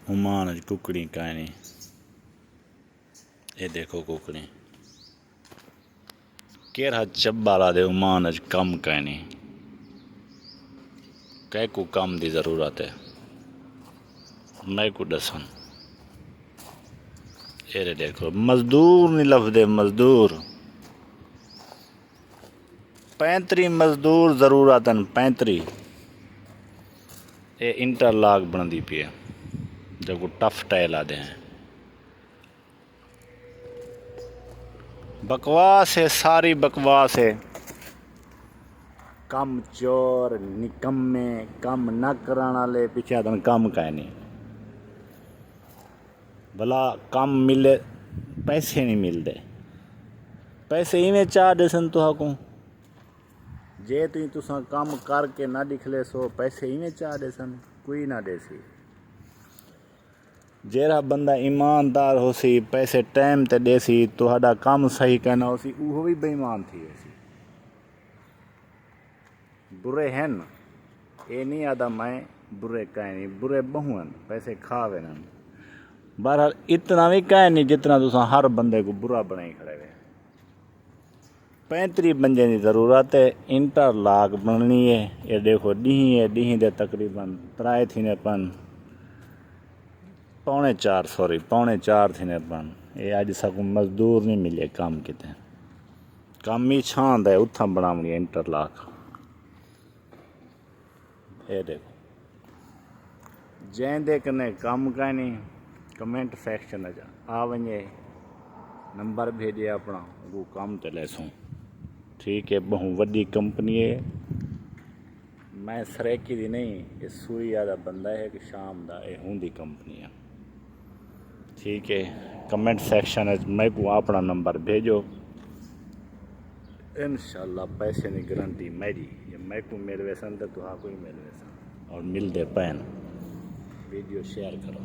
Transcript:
Oman च कुकड़ी काए नहीं। ये देखो कुकड़ी केरा चब्बा ला दे ओमान च कम काए नहीं। कै को कम की जरूरत है मैं को दसन। ये देखो मजदूर नहीं लभदे मजदूर 35 मजदूर जरूरत हैं 35। ये इंटरलॉक बनती पी है जब को टफ टाइल आते हैं। बकवास है सारी बकवास है। कम चोर निकम्मे कम न कराने वाले पीछे तन कम का नहीं। भला कम मिले पैसे नहीं मिलते। पैसे इवें चाह देसन तुहाको जे तुसा काम करके ना दिखले सो पैसे इवें चाह देसन कोई ना देसी। जेड़ा बंदा ईमानदार होसी पैसे टाइम ते देसी तुहाडा काम सही कहना होसी वो भी बेईमान थी वैसी। बुरे हैं ये नहीं आदा मैं बुरे कह नहीं बुरे बहुन पैसे खावे न। बहरहाल इतना भी कह नहीं जितना तुसा हर बंदे को बुरा बनाई खड़े हुए। 35 बंदे की जरूरत है। इंटरलॉक बननी है। ये देखो डी है डी दे तकरीबन 3 थी पन 4.5 सॉरी 4.5 थी पन। ये अज सको मजदूर नहीं मिले काम कितने काम ही छांद है उथा बनावनी इंटरलॉक। ये देखो जैंदे कने काम का नहीं कमेंट सेक्शन आ वने नंबर भेजे अपना वो काम ते लेसूँ। ठीक है बहु वड्डी कंपनी है। मैं सरेकी दी नहीं ये सूई आदा बंदा है कि शाम दा ये होंदी कंपनी है। ठीक है कमेंट सेक्शन मैं को अपना नंबर भेजो इंशाल्लाह पैसे की गारंटी मेरी ये मैं को मेरे वैसन तो तुहा कोई मेरे वैसन और मिलते पैन वीडियो शेयर करो।